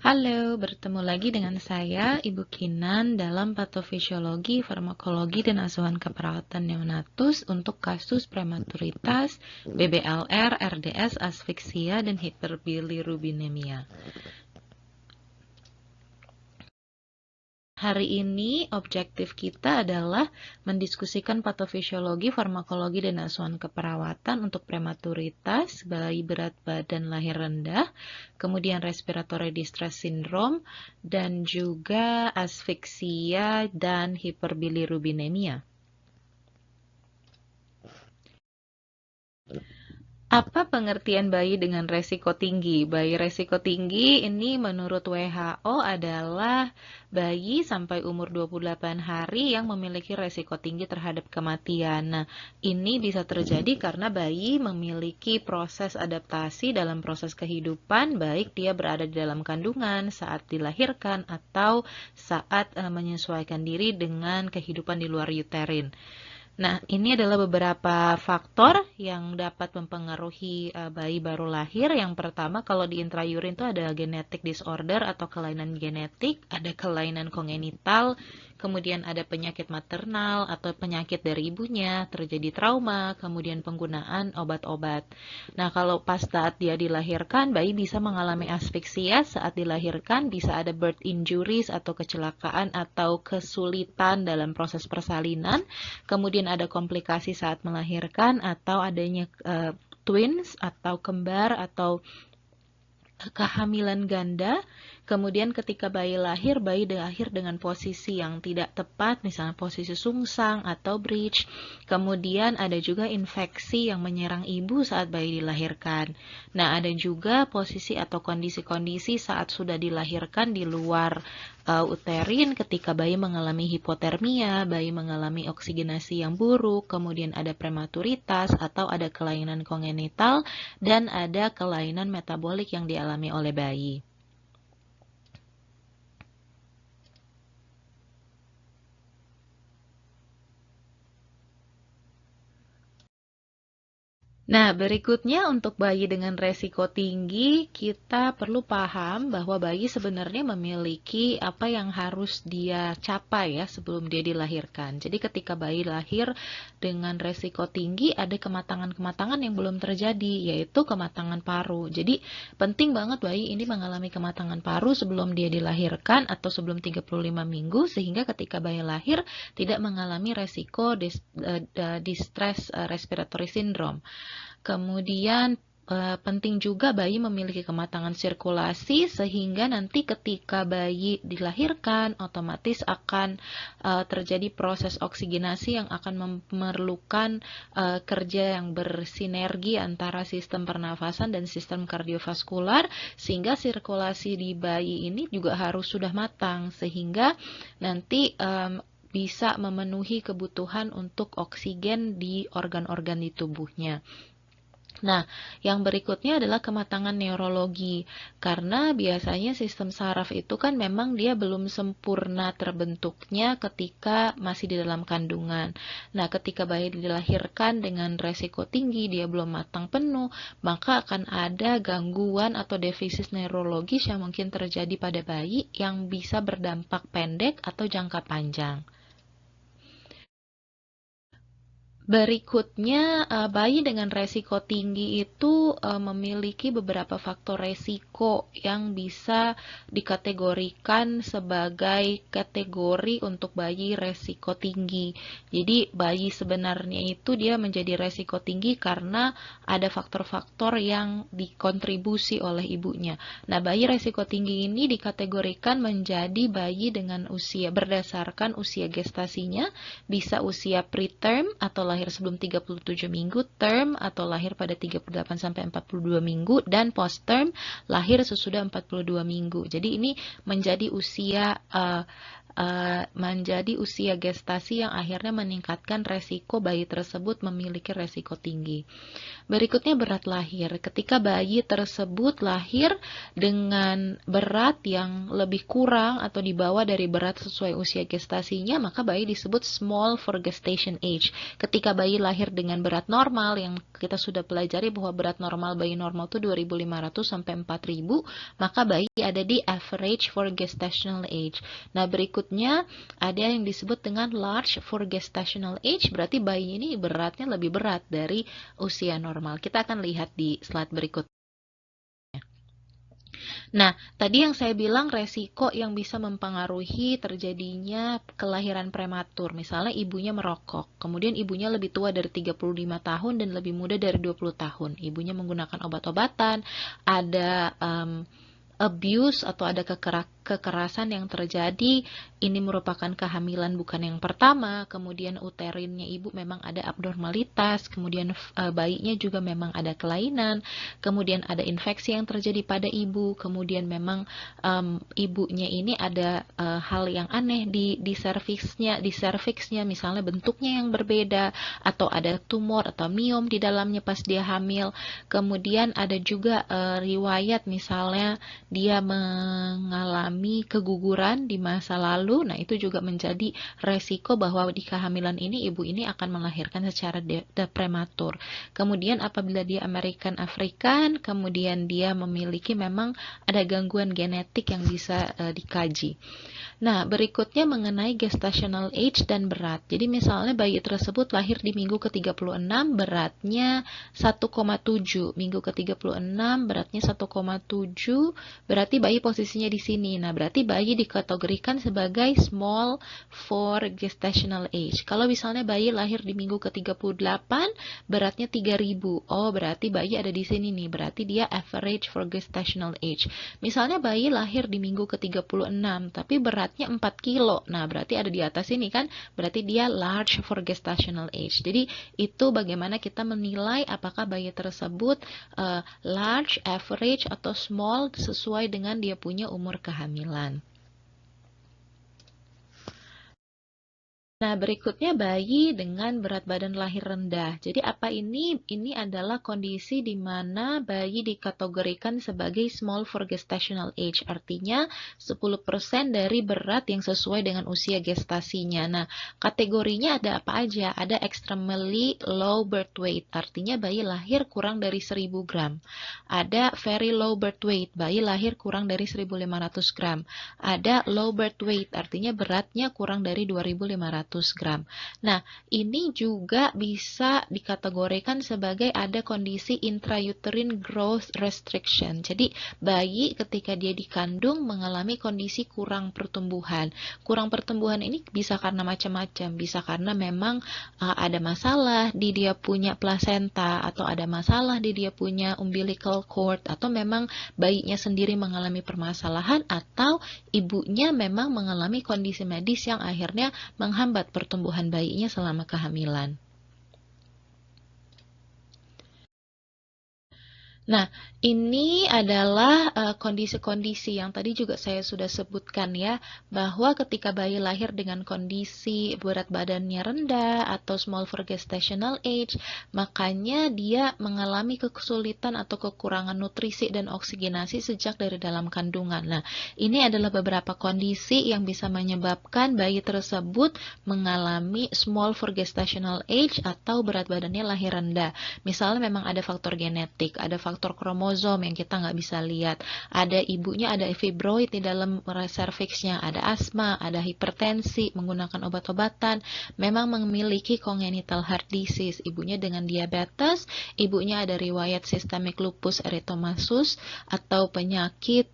Halo, bertemu lagi dengan saya, Ibu Kinan, dalam patofisiologi, farmakologi, dan asuhan keperawatan neonatus untuk kasus prematuritas, BBLR, RDS, asfiksia, dan hiperbilirubinemia. Hari ini objektif kita adalah mendiskusikan patofisiologi, farmakologi, dan asuhan keperawatan untuk prematuritas, bayi berat badan lahir rendah, kemudian respiratory distress syndrome, dan juga asfiksia dan hiperbilirubinemia. Apa pengertian bayi dengan resiko tinggi? Bayi resiko tinggi ini menurut WHO adalah bayi sampai umur 28 hari yang memiliki resiko tinggi terhadap kematian. Nah, ini bisa terjadi karena bayi memiliki proses adaptasi dalam proses kehidupan, baik dia berada di dalam kandungan, saat dilahirkan, atau saat menyesuaikan diri dengan kehidupan di luar uterin. Nah, ini adalah beberapa faktor yang dapat mempengaruhi bayi baru lahir. Yang pertama, kalau di intraurin itu ada genetic disorder atau kelainan genetik, ada kelainan kongenital, kemudian ada penyakit maternal atau penyakit dari ibunya, terjadi trauma, kemudian penggunaan obat-obat. Nah, kalau pas saat dia dilahirkan, bayi bisa mengalami asfiksia saat dilahirkan, bisa ada birth injuries atau kecelakaan atau kesulitan dalam proses persalinan. Kemudian ada komplikasi saat melahirkan atau adanya twins atau kembar atau kehamilan ganda. Kemudian ketika bayi lahir dengan posisi yang tidak tepat, misalnya posisi sungsang atau breech. Kemudian ada juga infeksi yang menyerang ibu saat bayi dilahirkan. Nah, ada juga posisi atau kondisi-kondisi saat sudah dilahirkan di luar uterin ketika bayi mengalami hipotermia, bayi mengalami oksigenasi yang buruk, kemudian ada prematuritas atau ada kelainan kongenital, dan ada kelainan metabolik yang dialami oleh bayi. Nah, berikutnya untuk bayi dengan resiko tinggi, kita perlu paham bahwa bayi sebenarnya memiliki apa yang harus dia capai ya sebelum dia dilahirkan. Jadi ketika bayi lahir dengan resiko tinggi, ada kematangan-kematangan yang belum terjadi, yaitu kematangan paru. Jadi penting banget bayi ini mengalami kematangan paru sebelum dia dilahirkan atau sebelum 35 minggu, sehingga ketika bayi lahir tidak mengalami resiko distress respiratory syndrome. Kemudian penting juga bayi memiliki kematangan sirkulasi sehingga nanti ketika bayi dilahirkan otomatis akan terjadi proses oksigenasi yang akan memerlukan kerja yang bersinergi antara sistem pernafasan dan sistem kardiovaskular, sehingga sirkulasi di bayi ini juga harus sudah matang sehingga nanti bisa memenuhi kebutuhan untuk oksigen di organ-organ di tubuhnya. Nah, yang berikutnya adalah kematangan neurologi, karena biasanya sistem saraf itu kan memang dia belum sempurna terbentuknya ketika masih di dalam kandungan. Nah, ketika bayi dilahirkan dengan resiko tinggi, dia belum matang penuh, maka akan ada gangguan atau defisit neurologis yang mungkin terjadi pada bayi yang bisa berdampak pendek atau jangka panjang. Berikutnya, bayi dengan resiko tinggi itu memiliki beberapa faktor resiko yang bisa dikategorikan sebagai kategori untuk bayi resiko tinggi. Jadi, bayi sebenarnya itu dia menjadi resiko tinggi karena ada faktor-faktor yang dikontribusi oleh ibunya. Nah, bayi resiko tinggi ini dikategorikan menjadi bayi dengan usia berdasarkan usia gestasinya, bisa usia preterm atau lahir sebelum 37 minggu, term atau lahir pada 38 sampai 42 minggu, dan post term lahir sesudah 42 minggu. Jadi ini menjadi usia menjadi usia gestasi yang akhirnya meningkatkan resiko bayi tersebut memiliki resiko tinggi. Berikutnya berat lahir. Ketika bayi tersebut lahir dengan berat yang lebih kurang atau di bawah dari berat sesuai usia gestasinya, maka bayi disebut small for gestation age. Ketika bayi lahir dengan berat normal, yang kita sudah pelajari bahwa berat normal bayi normal itu 2.500 sampai 4.000, maka bayi ada di average for gestational age. Nah, berikutnya ada yang disebut dengan large for gestational age, berarti bayi ini beratnya lebih berat dari usia normal. Kita akan lihat di slide berikut. Nah, tadi yang saya bilang resiko yang bisa mempengaruhi terjadinya kelahiran prematur. Misalnya ibunya merokok, kemudian ibunya lebih tua dari 35 tahun dan lebih muda dari 20 tahun. Ibunya menggunakan obat-obatan, ada abuse atau ada kekerasan yang terjadi, ini merupakan kehamilan bukan yang pertama, kemudian uterinnya ibu memang ada abnormalitas, kemudian bayinya juga memang ada kelainan, kemudian ada infeksi yang terjadi pada ibu, kemudian memang ibunya ini ada hal yang aneh di serviksnya, misalnya bentuknya yang berbeda, atau ada tumor atau miom di dalamnya pas dia hamil, kemudian ada juga riwayat misalnya dia mengalami keguguran di masa lalu. Nah, itu juga menjadi resiko bahwa di kehamilan ini ibu ini akan melahirkan secara prematur. Kemudian apabila dia American African, kemudian dia memiliki memang ada gangguan genetik yang bisa dikaji. Nah, berikutnya mengenai gestational age dan berat. Jadi misalnya bayi tersebut lahir di minggu ke-36, beratnya 1,7. Minggu ke-36 beratnya 1,7, berarti bayi posisinya di sini. Nah, berarti bayi dikategorikan sebagai small for gestational age. Kalau misalnya bayi lahir di minggu ke-38, beratnya 3.000. Oh, berarti bayi ada di sini nih. Berarti dia average for gestational age. Misalnya bayi lahir di minggu ke-36, tapi beratnya 4 kilo. Nah, berarti ada di atas ini kan, berarti dia large for gestational age. Jadi, itu bagaimana kita menilai apakah bayi tersebut large, average, atau small sesuai dengan dia punya umur kehamilan. Nah, berikutnya bayi dengan berat badan lahir rendah. Jadi apa ini? Ini adalah kondisi di mana bayi dikategorikan sebagai small for gestational age. Artinya 10% dari berat yang sesuai dengan usia gestasinya. Nah, kategorinya ada apa aja? Ada extremely low birth weight. Artinya bayi lahir kurang dari 1000 gram. Ada very low birth weight. Bayi lahir kurang dari 1500 gram. Ada low birth weight. Artinya beratnya kurang dari 2500 gram. Nah, ini juga bisa dikategorikan sebagai ada kondisi intrauterine growth restriction. Jadi, bayi ketika dia dikandung mengalami kondisi kurang pertumbuhan. Kurang pertumbuhan ini bisa karena macam-macam. Bisa karena memang ada masalah di dia punya plasenta, atau ada masalah di dia punya umbilical cord, atau memang bayinya sendiri mengalami permasalahan, atau ibunya memang mengalami kondisi medis yang akhirnya menghambat pertumbuhan bayinya selama kehamilan. Nah, ini adalah kondisi-kondisi yang tadi juga saya sudah sebutkan ya, bahwa ketika bayi lahir dengan kondisi berat badannya rendah atau small for gestational age, makanya dia mengalami kesulitan atau kekurangan nutrisi dan oksigenasi sejak dari dalam kandungan. Nah, ini adalah beberapa kondisi yang bisa menyebabkan bayi tersebut mengalami small for gestational age atau berat badannya lahir rendah. Misalnya memang ada faktor genetik, ada faktor kromosom yang kita nggak bisa lihat, ada ibunya ada fibroid di dalam serviksnya, ada asma, ada hipertensi, menggunakan obat-obatan, memang memiliki congenital heart disease, ibunya dengan diabetes, ibunya ada riwayat systemic lupus erythematosus atau penyakit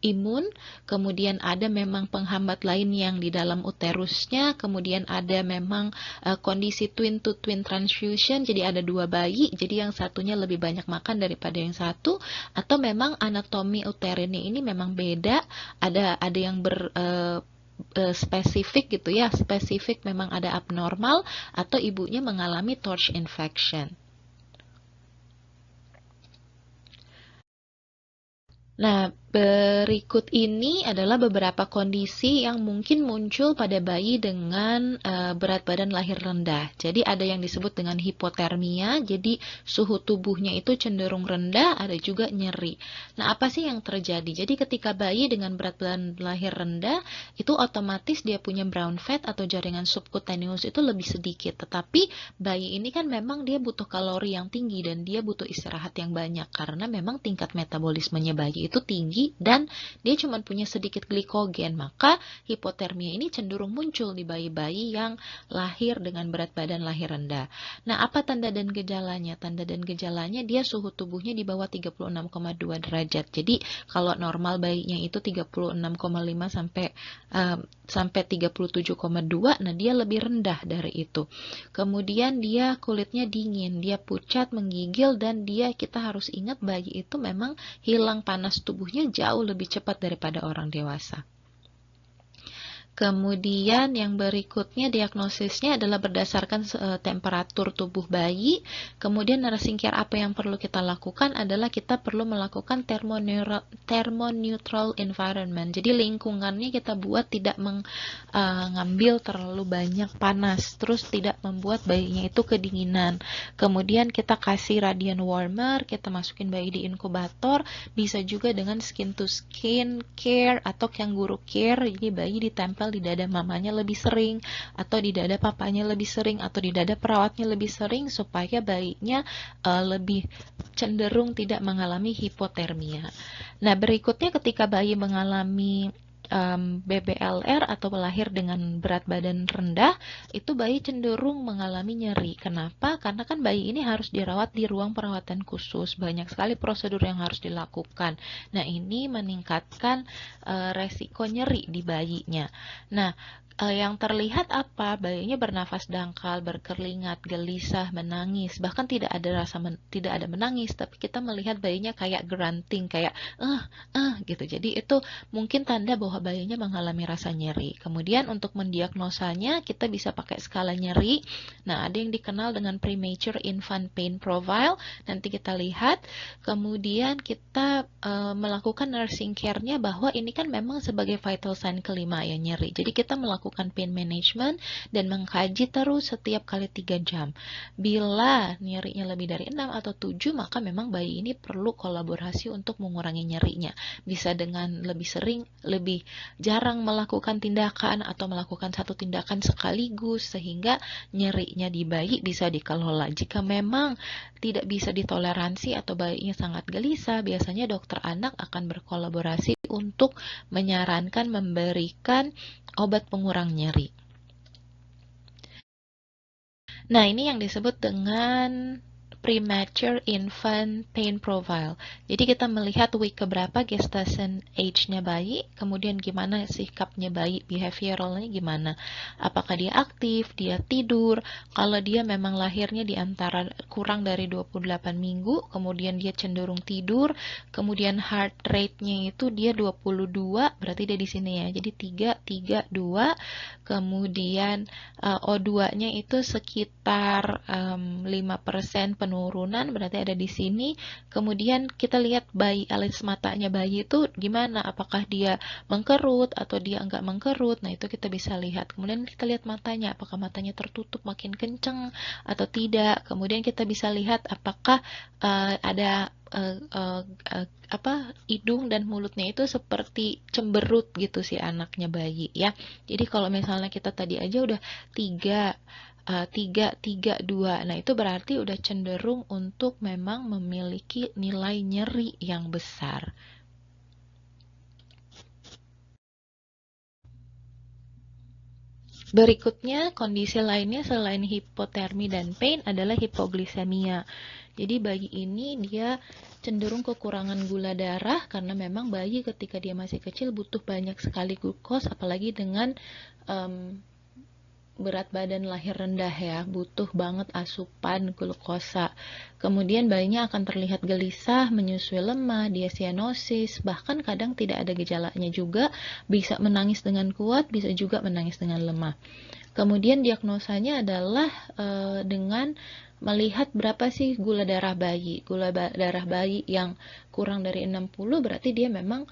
imun, kemudian ada memang penghambat lain yang di dalam uterusnya, kemudian ada memang kondisi twin to twin transfusion, jadi ada dua bayi, jadi yang satunya lebih banyak makan daripada yang satu, atau memang anatomi uterinnya ini memang beda, ada yang spesifik gitu ya, spesifik memang ada abnormal, atau ibunya mengalami torch infection. Nah, Berikut ini adalah beberapa kondisi yang mungkin muncul pada bayi dengan berat badan lahir rendah. Jadi ada yang disebut dengan hipotermia, jadi suhu tubuhnya itu cenderung rendah, ada juga nyeri. Nah, apa sih yang terjadi? Jadi ketika bayi dengan berat badan lahir rendah, itu otomatis dia punya brown fat atau jaringan subcutaneous itu lebih sedikit. Tetapi bayi ini kan memang dia butuh kalori yang tinggi dan dia butuh istirahat yang banyak karena memang tingkat metabolismenya bayi itu tinggi dan dia cuma punya sedikit glikogen, maka hipotermia ini cenderung muncul di bayi-bayi yang lahir dengan berat badan lahir rendah. Nah, apa tanda dan gejalanya? Tanda dan gejalanya dia suhu tubuhnya di bawah 36,2 derajat. Jadi, kalau normal bayinya itu 36,5 sampai 37,2, nah dia lebih rendah dari itu. Kemudian dia kulitnya dingin, dia pucat, menggigil, dan kita harus ingat bayi itu memang hilang panas tubuhnya jauh lebih cepat daripada orang dewasa. Kemudian yang berikutnya diagnosisnya adalah berdasarkan temperatur tubuh bayi. Kemudian nursing care apa yang perlu kita lakukan adalah kita perlu melakukan thermoneutral environment. Jadi lingkungannya kita buat tidak mengambil terlalu banyak panas, terus tidak membuat bayinya itu kedinginan. Kemudian kita kasih radiant warmer, kita masukin bayi di inkubator, bisa juga dengan skin to skin care atau kangaroo care. Jadi bayi ditempel di dada mamanya lebih sering, atau di dada papanya lebih sering, atau di dada perawatnya lebih sering, supaya bayinya lebih cenderung tidak mengalami hipotermia. Nah, berikutnya ketika bayi mengalami BBLR atau lahir dengan berat badan rendah, itu bayi cenderung mengalami nyeri. Kenapa? Karena kan bayi ini harus dirawat di ruang perawatan khusus. Banyak sekali prosedur yang harus dilakukan. Nah, ini meningkatkan resiko nyeri di bayinya. Nah, yang terlihat apa? Bayinya bernafas dangkal, berkeringat, gelisah, menangis. Bahkan tidak ada menangis, tapi kita melihat bayinya kayak grunting, kayak gitu. Jadi itu mungkin tanda bahwa bayinya mengalami rasa nyeri. Kemudian untuk mendiagnosanya kita bisa pakai skala nyeri. Nah, ada yang dikenal dengan premature infant pain profile. Nanti kita lihat. Kemudian kita melakukan nursing care-nya bahwa ini kan memang sebagai vital sign kelima ya, nyeri. Jadi kita melakukan pain management dan mengkaji terus setiap kali 3 jam. Bila nyerinya lebih dari 6 atau 7, maka memang bayi ini perlu kolaborasi untuk mengurangi nyerinya. Bisa dengan lebih jarang melakukan tindakan atau melakukan satu tindakan sekaligus sehingga nyerinya di bayi bisa dikelola. Jika memang tidak bisa ditoleransi atau bayinya sangat gelisah, biasanya dokter anak akan berkolaborasi untuk menyarankan memberikan obat pengurang nyeri. Nah, ini yang disebut dengan premature infant pain profile. Jadi kita melihat week keberapa gestation age-nya bayi, kemudian gimana sikapnya bayi, behavioralnya gimana. Apakah dia aktif, dia tidur. Kalau dia memang lahirnya di antara kurang dari 28 minggu, kemudian dia cenderung tidur, kemudian heart rate-nya itu dia 22, berarti dia di sini ya. Jadi 332, kemudian O2-nya itu sekitar 5% penurunan, berarti ada di sini. Kemudian kita lihat bayi, alis matanya bayi itu gimana, apakah dia mengkerut atau dia enggak mengkerut. Nah, itu kita bisa lihat. Kemudian kita lihat matanya, apakah matanya tertutup makin kenceng atau tidak. Kemudian kita bisa lihat apakah ada hidung dan mulutnya itu seperti cemberut gitu si anaknya bayi ya. Jadi kalau misalnya kita tadi aja udah 3, 2. Nah, itu berarti udah cenderung untuk memang memiliki nilai nyeri yang besar. Berikutnya, kondisi lainnya selain hipotermi dan pain adalah hipoglisemia. Jadi bayi ini dia cenderung kekurangan gula darah karena memang bayi ketika dia masih kecil butuh banyak sekali glukos, apalagi dengan berat badan lahir rendah ya, butuh banget asupan glukosa. Kemudian bayinya akan terlihat gelisah, menyusui lemah, dia sianosis, bahkan kadang tidak ada gejalanya juga, bisa menangis dengan kuat, bisa juga menangis dengan lemah. Kemudian diagnosanya adalah dengan melihat berapa sih gula darah bayi. Gula darah bayi yang kurang dari 60 berarti dia memang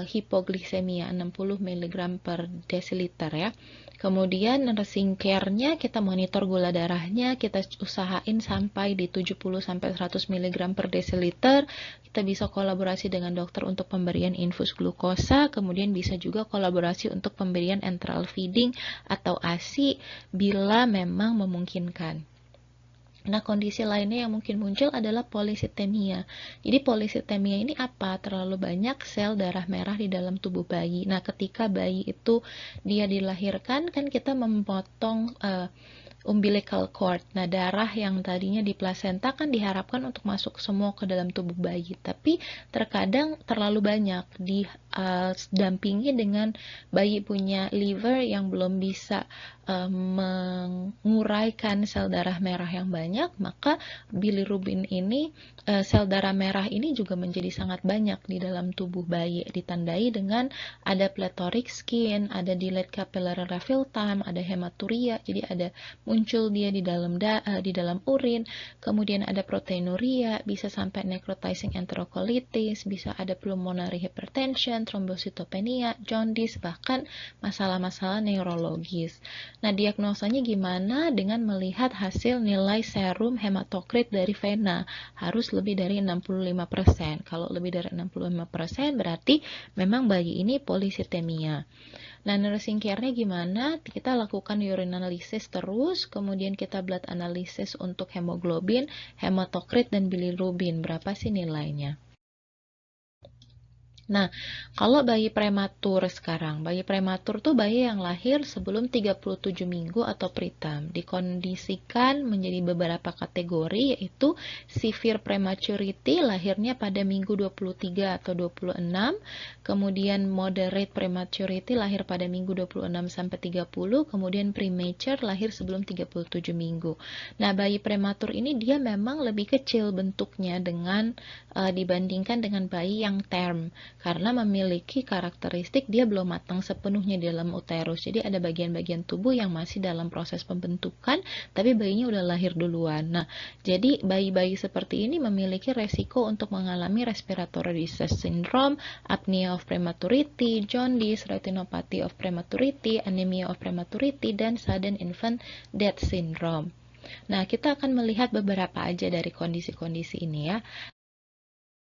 hipogliksemia 60 mg per desiliter ya. Kemudian nursing care-nya kita monitor gula darahnya, kita usahain sampai di 70 sampai 100 mg per desiliter. Kita bisa kolaborasi dengan dokter untuk pemberian infus glukosa, kemudian bisa juga kolaborasi untuk pemberian enteral feeding atau ASI bila memang memungkinkan. Nah, kondisi lainnya yang mungkin muncul adalah polisitemia. Jadi, polisitemia ini apa? Terlalu banyak sel darah merah di dalam tubuh bayi. Nah, ketika bayi itu dia dilahirkan, kan kita memotong umbilical cord. Nah, darah yang tadinya di plasenta kan diharapkan untuk masuk semua ke dalam tubuh bayi, tapi terkadang terlalu banyak didampingi dengan bayi punya liver yang belum bisa menguraikan sel darah merah yang banyak, maka bilirubin ini, sel darah merah ini juga menjadi sangat banyak di dalam tubuh bayi, ditandai dengan ada pletoric skin, ada delayed capillary refill time, ada hematuria, jadi ada muncul dia di dalam urin, kemudian ada proteinuria, bisa sampai necrotizing enterocolitis, bisa ada pulmonary hypertension, thrombocytopenia, jaundice, bahkan masalah-masalah neurologis. Nah, diagnosanya gimana? Dengan melihat hasil nilai serum hematokrit dari vena, harus lebih dari 65%. Kalau lebih dari 65% berarti memang bayi ini polisitemia. Nah, nursing care-nya gimana? Kita lakukan urine analysis terus, kemudian kita blood analysis untuk hemoglobin, hematokrit, dan bilirubin. Berapa sih nilainya? Nah, kalau bayi prematur sekarang, bayi prematur tuh bayi yang lahir sebelum 37 minggu atau preterm, dikondisikan menjadi beberapa kategori, yaitu severe prematurity, lahirnya pada minggu 23 atau 26, kemudian moderate prematurity, lahir pada minggu 26 sampai 30, kemudian premature, lahir sebelum 37 minggu. Nah, bayi prematur ini dia memang lebih kecil bentuknya dibandingkan dengan bayi yang term, karena memiliki karakteristik dia belum matang sepenuhnya di dalam uterus. Jadi ada bagian-bagian tubuh yang masih dalam proses pembentukan, tapi bayinya udah lahir duluan. Nah, jadi bayi-bayi seperti ini memiliki resiko untuk mengalami respiratory distress syndrome, apnea of prematurity, jaundice, retinopathy of prematurity, anemia of prematurity, dan sudden infant death syndrome. Nah, kita akan melihat beberapa aja dari kondisi-kondisi ini ya.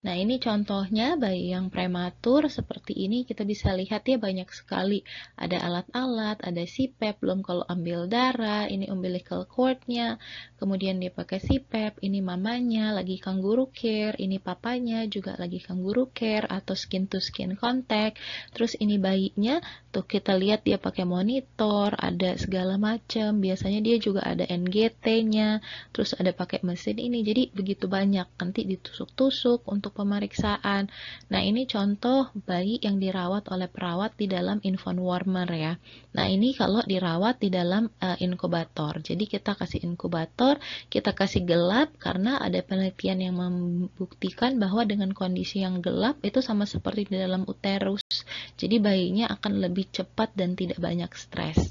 Nah, ini contohnya bayi yang prematur seperti ini, kita bisa lihat ya banyak sekali. Ada alat-alat, ada CPAP, belum kalau ambil darah, ini umbilical cord-nya, kemudian dia pakai CPAP, ini mamanya lagi kangaroo care, ini papanya juga lagi kangaroo care atau skin to skin contact. Terus ini bayinya, tuh kita lihat dia pakai monitor, ada segala macam. Biasanya dia juga ada NGT-nya, terus ada pakai mesin ini. Jadi begitu banyak, nanti ditusuk-tusuk untuk pemeriksaan. Nah, ini contoh bayi yang dirawat oleh perawat di dalam infant warmer ya. Nah, ini kalau dirawat di dalam inkubator. Jadi kita kasih inkubator, kita kasih gelap karena ada penelitian yang membuktikan bahwa dengan kondisi yang gelap itu sama seperti di dalam uterus. Jadi bayinya akan lebih cepat dan tidak banyak stres.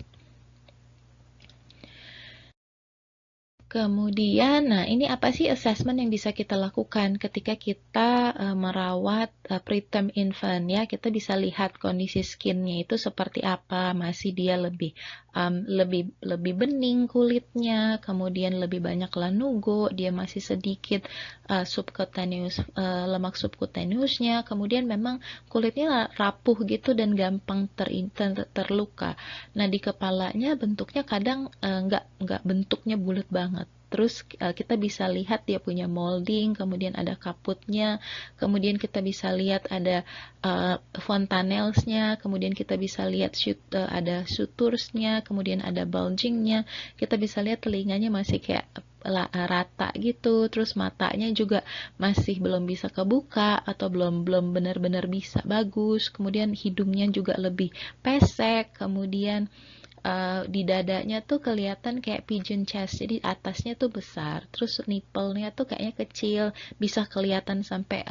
Kemudian, nah ini apa sih assessment yang bisa kita lakukan ketika kita merawat preterm infant ya? Kita bisa lihat kondisi skinnya itu seperti apa, masih dia lebih bening kulitnya, kemudian lebih banyak lanugo, dia masih sedikit lemak subcutaneousnya, kemudian memang kulitnya rapuh gitu dan gampang terluka. Nah, di kepalanya bentuknya kadang nggak bentuknya bulat banget. Terus kita bisa lihat dia punya molding, kemudian ada kaputnya, kemudian kita bisa lihat ada fontanelsnya, kemudian kita bisa lihat ada sutursnya, kemudian ada bulgingnya, kita bisa lihat telinganya masih kayak rata gitu, terus matanya juga masih belum bisa kebuka atau belum benar-benar bisa bagus, kemudian hidungnya juga lebih pesek, kemudian di dadanya tuh kelihatan kayak pigeon chest, jadi atasnya tuh besar, terus nipple-nya tuh kayaknya kecil, bisa kelihatan sampai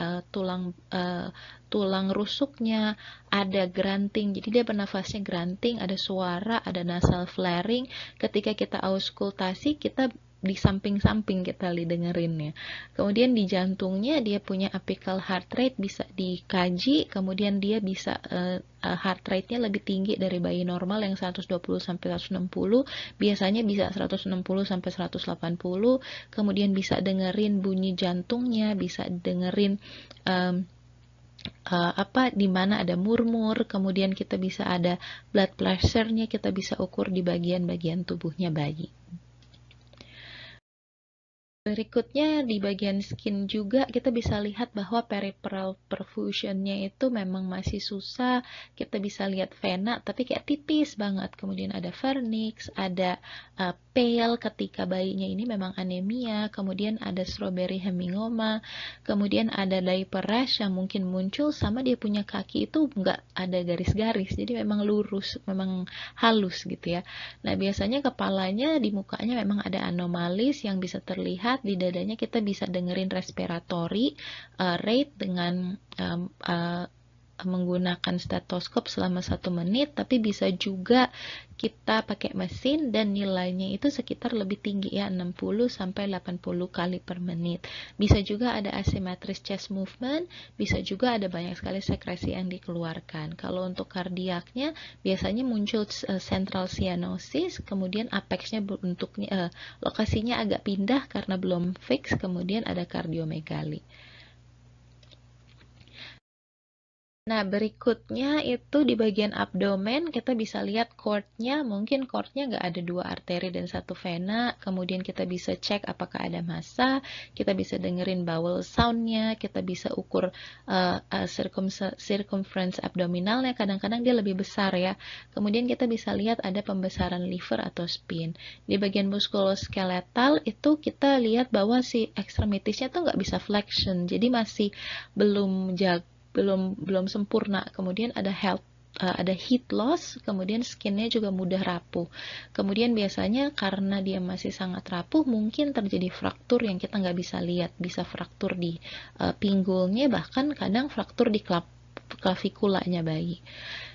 tulang rusuknya, ada grunting, jadi dia bernafasnya grunting, ada suara, ada nasal flaring. Ketika kita auskultasi, kita di samping-samping kita dengerinnya. Kemudian di jantungnya dia punya apical heart rate bisa dikaji, kemudian dia bisa heart rate-nya lebih tinggi dari bayi normal yang 120 sampai 160, biasanya bisa 160 sampai 180, kemudian bisa dengerin bunyi jantungnya, bisa dengerin di mana ada murmur, kemudian kita bisa ada blood pressure-nya, kita bisa ukur di bagian-bagian tubuhnya bayi. Berikutnya di bagian skin juga kita bisa lihat bahwa peripheral perfusionnya itu memang masih susah. Kita bisa lihat vena tapi kayak tipis banget. Kemudian ada vernix, ada pale ketika bayinya ini memang anemia. Kemudian ada strawberry hemingoma. Kemudian ada diaper rash yang mungkin muncul sama dia punya kaki itu nggak ada garis-garis. Jadi memang lurus, memang halus gitu ya. Nah biasanya kepalanya di mukanya memang ada anomalis yang bisa terlihat. Di dadanya kita bisa dengerin respiratory rate dengan menggunakan stetoskop selama 1 menit, tapi bisa juga kita pakai mesin dan nilainya itu sekitar lebih tinggi ya, 60 sampai 80 kali per menit. Bisa juga ada asymmetric chest movement, bisa juga ada banyak sekali sekresi yang dikeluarkan. Kalau untuk kardiaknya biasanya muncul central cyanosis, kemudian apexnya bentuknya lokasinya agak pindah karena belum fix, kemudian ada kardiomegali. Nah, berikutnya itu di bagian abdomen kita bisa lihat cord-nya, mungkin cord-nya nggak ada 2 arteri dan 1 vena, kemudian kita bisa cek apakah ada massa, kita bisa dengerin bowel sound-nya, kita bisa ukur circumference abdominalnya, kadang-kadang dia lebih besar ya. Kemudian kita bisa lihat ada pembesaran liver atau spleen. Di bagian muskuloskeletal itu kita lihat bahwa si extremities-nya tuh nggak bisa flexion, jadi masih belum belum sempurna. Kemudian ada heat loss, kemudian skinnya juga mudah rapuh. Kemudian biasanya karena dia masih sangat rapuh, mungkin terjadi fraktur yang kita nggak bisa lihat, bisa fraktur di pinggulnya, bahkan kadang fraktur di klavikulanya bayi.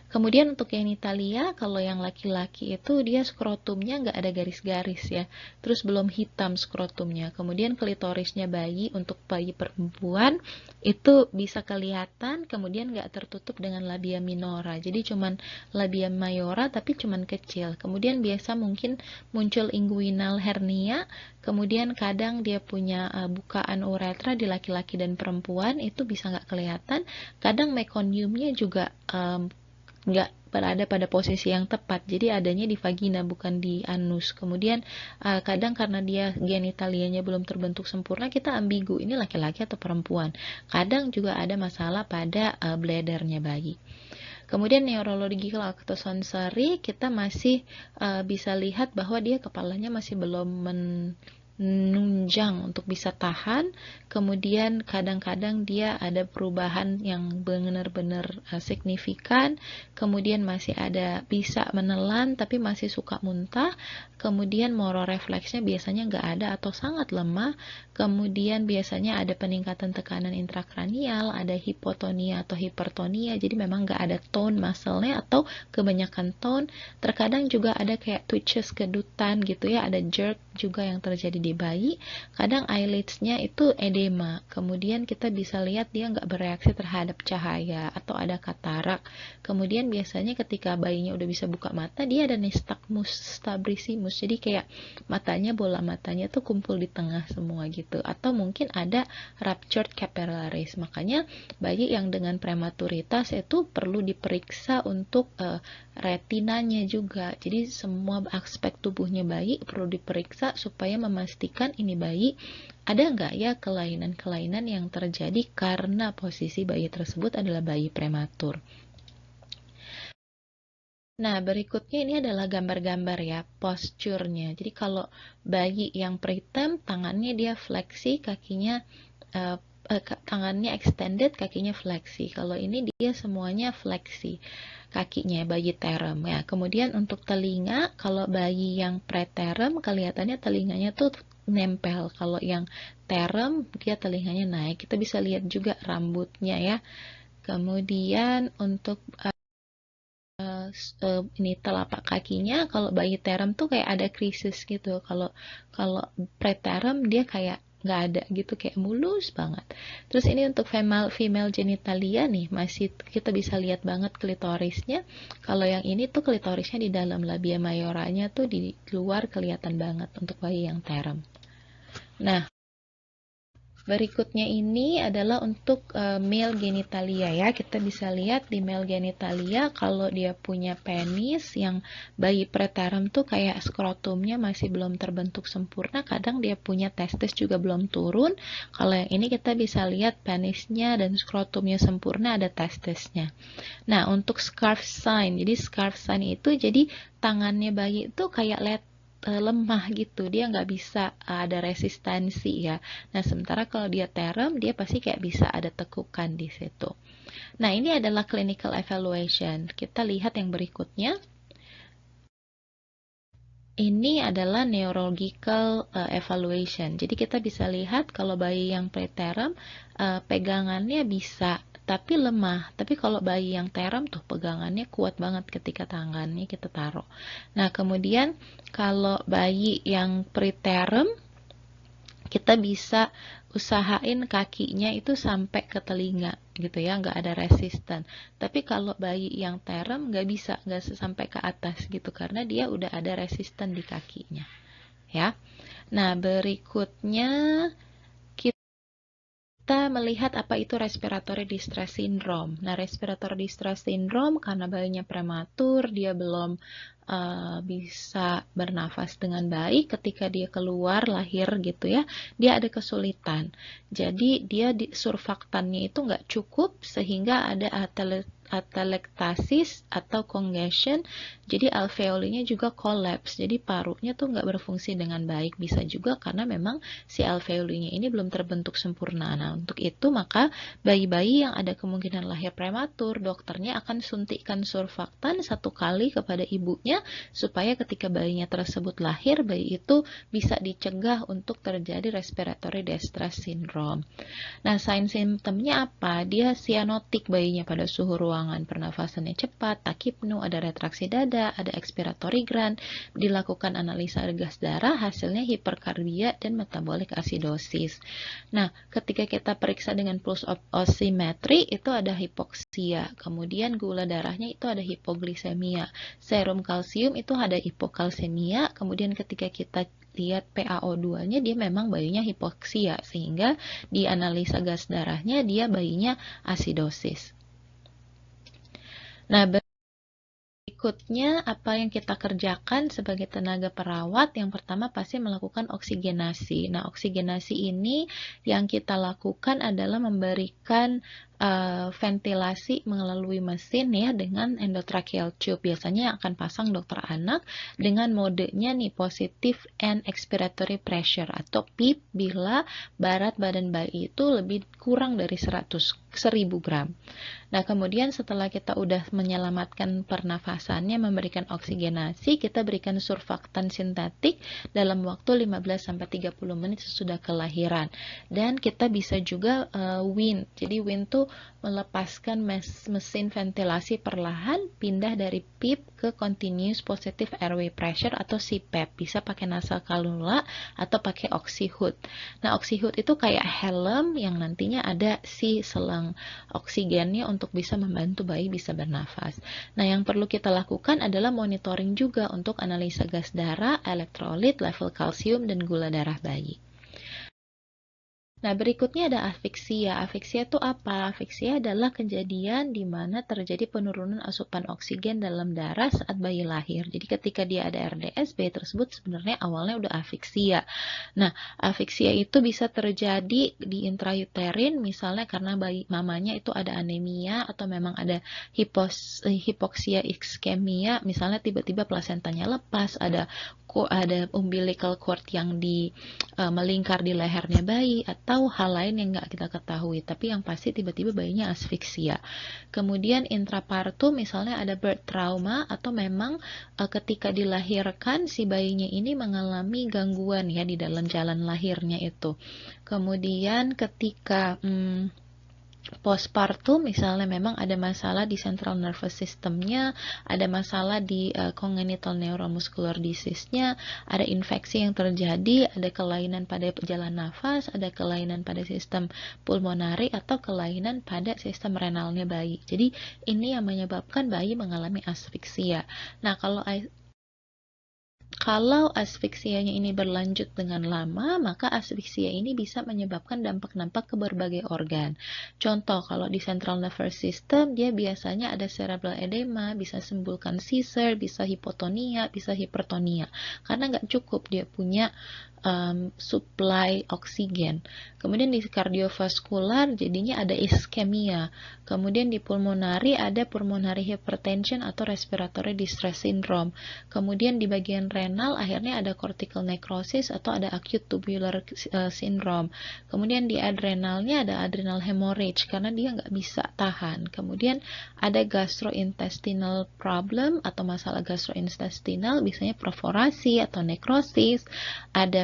Kemudian untuk genitalia, kalau yang laki-laki itu dia skrotumnya nggak ada garis-garis ya, terus belum hitam skrotumnya. Kemudian klitorisnya bayi untuk bayi perempuan itu bisa kelihatan, kemudian nggak tertutup dengan labia minora, jadi cuman labia mayora tapi cuman kecil. Kemudian biasa mungkin muncul inguinal hernia, kemudian kadang dia punya bukaan uretra di laki-laki dan perempuan itu bisa nggak kelihatan. Kadang meconiumnya juga nggak berada pada posisi yang tepat, jadi adanya di vagina bukan di anus. Kemudian kadang karena dia genitalianya belum terbentuk sempurna, kita ambigu ini laki-laki atau perempuan. Kadang juga ada masalah pada bladdernya bayi. Kemudian neurological atau sensory, kita masih bisa lihat bahwa dia kepalanya masih belum menunjang untuk bisa tahan. Kemudian kadang-kadang dia ada perubahan yang benar-benar signifikan. Kemudian masih ada bisa menelan tapi masih suka muntah. Kemudian mororefleksnya biasanya nggak ada atau sangat lemah. Kemudian biasanya ada peningkatan tekanan intrakranial, ada hipotonia atau hipertonia, jadi memang nggak ada tone muscle-nya atau kebanyakan tone. Terkadang juga ada kayak twitches kedutan gitu ya, ada jerk juga yang terjadi di bayi. Kadang eyelids-nya itu edema, kemudian kita bisa lihat dia nggak bereaksi terhadap cahaya atau ada katarak. Kemudian biasanya ketika bayinya udah bisa buka mata, dia ada nystagmus stabrisimus, jadi kayak bola matanya tuh kumpul di tengah semua gitu, atau mungkin ada ruptured capillaries. Makanya bayi yang dengan prematuritas itu perlu diperiksa untuk retinanya juga. Jadi semua aspek tubuhnya bayi perlu diperiksa supaya memastikan ini bayi ada nggak ya kelainan-kelainan yang terjadi karena posisi bayi tersebut adalah bayi prematur. Nah, berikutnya ini adalah gambar-gambar ya, posturnya. Jadi kalau bayi yang preterm, tangannya dia fleksi, kakinya tangannya extended, kakinya fleksi. Kalau ini dia semuanya fleksi kakinya bayi term ya. Kemudian untuk telinga, kalau bayi yang preterm kelihatannya telinganya tuh nempel. Kalau yang term dia telinganya naik. Kita bisa lihat juga rambutnya ya. Kemudian untuk ini telapak kakinya. Kalau bayi term tuh kayak ada krisis gitu. Kalau preterm dia kayak nggak ada gitu, kayak mulus banget. Terus ini untuk female genitalia nih, masih kita bisa lihat banget klitorisnya. Kalau yang ini tuh klitorisnya di dalam, labia majoranya tuh di luar, kelihatan banget untuk bayi yang term. Nah, berikutnya ini adalah untuk male genitalia ya. Kita bisa lihat di male genitalia kalau dia punya penis, yang bayi preterm tuh kayak skrotumnya masih belum terbentuk sempurna, kadang dia punya testis juga belum turun. Kalau yang ini kita bisa lihat penisnya dan skrotumnya sempurna, ada testisnya. Nah, untuk scarf sign, jadi scarf sign itu jadi tangannya bayi itu kayak lemah gitu, dia nggak bisa ada resistensi ya. Nah, sementara kalau dia term, dia pasti kayak bisa ada tekukan di situ. Nah, ini adalah clinical evaluation. Kita lihat yang berikutnya. Ini adalah neurological evaluation. Jadi kita bisa lihat kalau bayi yang preterm pegangannya bisa tapi lemah. Tapi kalau bayi yang term tuh pegangannya kuat banget ketika tangannya kita taruh. Nah, kemudian kalau bayi yang preterm kita bisa usahain kakinya itu sampai ke telinga gitu ya, nggak ada resisten. Tapi kalau bayi yang term nggak bisa, nggak sampai ke atas gitu, karena dia udah ada resisten di kakinya ya. Nah, berikutnya kita melihat apa itu respiratory distress syndrome. Nah, respiratory distress syndrome karena bayinya prematur, dia belum bisa bernafas dengan baik, ketika dia keluar lahir gitu ya, dia ada kesulitan. Jadi dia surfaktannya itu nggak cukup sehingga ada atelektasis atau congestion, jadi alveolinya juga collapse, jadi parunya tuh nggak berfungsi dengan baik. Bisa juga karena memang si alveolinya ini belum terbentuk sempurna. Nah, untuk itu maka bayi-bayi yang ada kemungkinan lahir prematur, dokternya akan suntikkan surfaktan 1 kali kepada ibunya supaya ketika bayinya tersebut lahir, bayi itu bisa dicegah untuk terjadi respiratory distress syndrome. Nah, sign symptomnya apa? Dia cyanotic bayinya pada suhu ruangan, pernafasannya cepat, takipnu, ada retraksi dada, ada expiratory gland, dilakukan analisa gas darah, hasilnya hiperkarbia dan metabolic acidosis. Nah, ketika kita periksa dengan pulse oximetry itu ada hipoksia, kemudian gula darahnya itu ada hipogliksemia, serum kalsium itu ada hipokalsemia, kemudian ketika kita lihat PaO2-nya dia memang bayinya hipoksia, sehingga di analisa gas darahnya dia bayinya asidosis. Nah, berikutnya apa yang kita kerjakan sebagai tenaga perawat? Yang pertama pasti melakukan oksigenasi. Nah, oksigenasi ini yang kita lakukan adalah memberikan ventilasi melalui mesin ya dengan endotracheal tube. Biasanya yang akan pasang dokter anak dengan modenya nih positive and expiratory pressure atau PEEP bila berat badan bayi itu lebih kurang dari 1000 gram. Nah, kemudian setelah kita udah menyelamatkan pernafasannya, memberikan oksigenasi, kita berikan surfaktan sintetik dalam waktu 15-30 menit sesudah kelahiran. Dan kita bisa juga wind. Jadi wind tuh melepaskan mesin ventilasi perlahan, pindah dari PEEP ke continuous positive airway pressure atau CPAP. Bisa pakai nasal cannula atau pakai oxyhood. Nah, oxyhood itu kayak helm yang nantinya ada si selang oksigennya untuk bisa membantu bayi bisa bernafas. Nah, yang perlu kita lakukan adalah monitoring juga untuk analisa gas darah, elektrolit, level kalsium, dan gula darah bayi. Nah, berikutnya ada afiksia. Afiksia itu apa? Afiksia adalah kejadian di mana terjadi penurunan asupan oksigen dalam darah saat bayi lahir. Jadi ketika dia ada RDS, bayi tersebut sebenarnya awalnya udah afiksia. Nah, afiksia itu bisa terjadi di intrauterin, misalnya karena bayi mamanya itu ada anemia atau memang ada hipoksia iskemia, misalnya tiba-tiba plasentanya lepas, ada umbilical cord yang melingkar di lehernya bayi, atau hal lain yang nggak kita ketahui, tapi yang pasti tiba-tiba bayinya asfiksia. Kemudian intrapartum misalnya ada birth trauma, atau memang ketika dilahirkan si bayinya ini mengalami gangguan ya di dalam jalan lahirnya itu. Kemudian ketika postpartum, misalnya memang ada masalah di central nervous systemnya, ada masalah di congenital neuromuscular disease-nya, ada infeksi yang terjadi, ada kelainan pada jalan nafas, ada kelainan pada sistem pulmonari, atau kelainan pada sistem renalnya bayi. Jadi ini yang menyebabkan bayi mengalami asfiksia. Nah, kalau asfiksianya ini berlanjut dengan lama, maka asfiksia ini bisa menyebabkan dampak-dampak ke berbagai organ. Contoh, kalau di central nervous system, dia biasanya ada cerebral edema, bisa sembulkan seizure, bisa hipotonia, bisa hipertonia. Karena nggak cukup dia punya supply oksigen. Kemudian di kardiovaskular jadinya ada iskemia. Kemudian di pulmonari ada pulmonary hypertension atau respiratory distress syndrome. Kemudian di bagian renal akhirnya ada cortical necrosis atau ada acute tubular syndrome. Kemudian di adrenalnya ada adrenal hemorrhage karena dia nggak bisa tahan. Kemudian ada gastrointestinal problem atau masalah gastrointestinal, biasanya perforasi atau nekrosis. Ada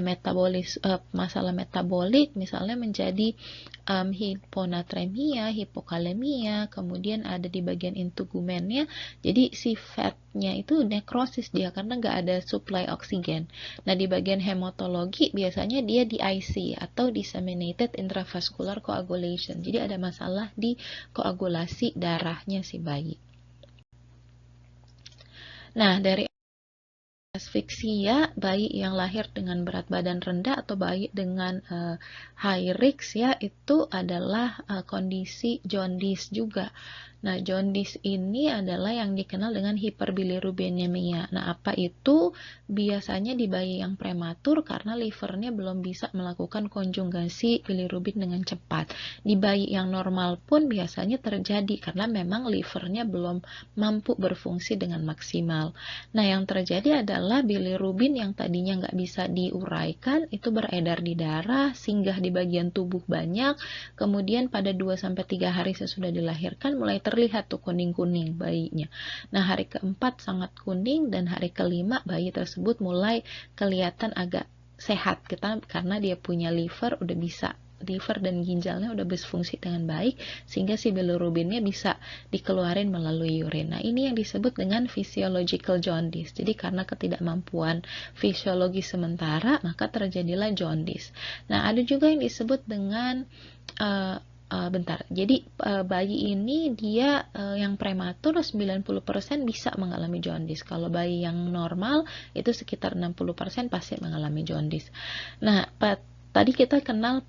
masalah metabolik, misalnya menjadi hiponatremia, hipokalemia, kemudian ada di bagian integumennya, jadi si fatnya itu nekrosis dia karena nggak ada supply oksigen. Nah, di bagian hematologi biasanya dia di IC atau disseminated intravascular coagulation, jadi ada masalah di koagulasi darahnya si bayi. Nah, dari asfiksia, bayi yang lahir dengan berat badan rendah atau bayi dengan high risk ya, itu adalah kondisi jaundice juga. Nah, jaundice ini adalah yang dikenal dengan hiperbilirubinemia. Nah, apa itu? Biasanya di bayi yang prematur karena livernya belum bisa melakukan konjugasi bilirubin dengan cepat. Di bayi yang normal pun biasanya terjadi karena memang livernya belum mampu berfungsi dengan maksimal. Nah, yang terjadi adalah bilirubin yang tadinya nggak bisa diuraikan itu beredar di darah, singgah di bagian tubuh banyak, kemudian pada 2-3 hari sesudah dilahirkan mulai terlihat tuh kuning-kuning bayinya. Nah, hari keempat sangat kuning dan hari kelima bayi tersebut mulai kelihatan agak sehat karena dia punya liver dan ginjalnya udah berfungsi dengan baik sehingga si bilirubinnya bisa dikeluarin melalui urin. Nah, ini yang disebut dengan physiological jaundice. Jadi karena ketidakmampuan fisiologi sementara maka terjadilah jaundice. Nah, ada juga yang disebut dengan jadi bayi ini dia yang prematur 90% bisa mengalami jaundice. Kalau bayi yang normal itu sekitar 60% pasti mengalami jaundice. Nah, tadi kita kenal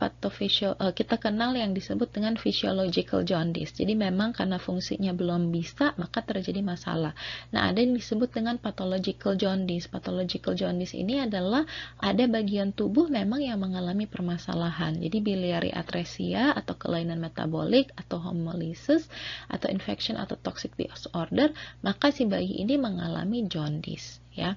yang disebut dengan physiological jaundice. Jadi memang karena fungsinya belum bisa, maka terjadi masalah. Nah, ada yang disebut dengan pathological jaundice. Pathological jaundice ini adalah ada bagian tubuh memang yang mengalami permasalahan. Jadi biliary atresia atau kelainan metabolik atau hemolysis atau infection atau toxic disorder, maka si bayi ini mengalami jaundice, ya.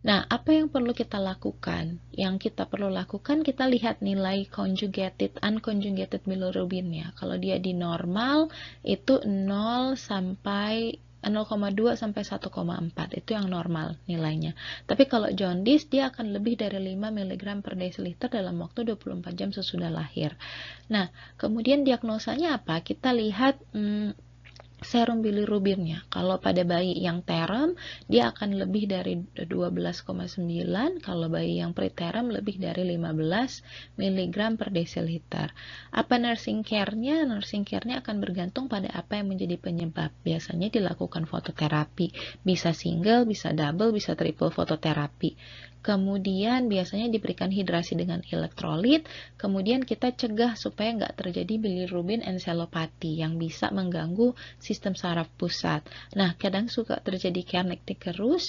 Nah, apa yang perlu kita lakukan? Yang kita perlu lakukan, kita lihat nilai conjugated, unconjugated bilirubinnya. Kalau dia di normal, itu 0,2 sampai 1,4. Itu yang normal nilainya. Tapi kalau jaundice, dia akan lebih dari 5 mg per desiliter dalam waktu 24 jam sesudah lahir. Nah, kemudian diagnosanya apa? Kita lihat serum bilirubinnya. Kalau pada bayi yang term, dia akan lebih dari 12,9, kalau bayi yang preterm lebih dari 15 mg per desiliter. Apa nursing care-nya? Nursing care-nya akan bergantung pada apa yang menjadi penyebab. Biasanya dilakukan fototerapi, bisa single, bisa double, bisa triple fototerapi. Kemudian biasanya diberikan hidrasi dengan elektrolit, kemudian kita cegah supaya nggak terjadi bilirubin encephalopathy yang bisa mengganggu sistem saraf pusat. Nah, kadang suka terjadi kernicterus,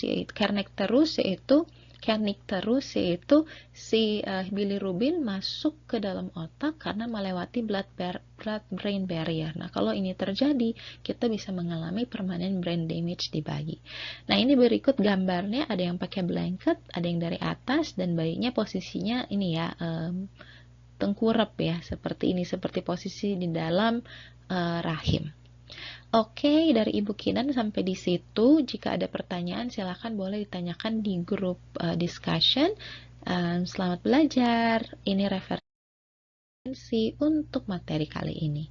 yaitu si bilirubin masuk ke dalam otak karena melewati blood-brain barrier. Nah, kalau ini terjadi, kita bisa mengalami permanent brain damage di bayi. Nah, ini berikut gambarnya, ada yang pakai blanket, ada yang dari atas, dan bayinya posisinya ini ya, tengkurap ya, seperti ini, seperti posisi di dalam rahim. Oke, dari Ibu Kinan sampai di situ. Jika ada pertanyaan, silakan boleh ditanyakan di grup discussion. Selamat belajar. Ini referensi. untuk materi kali ini.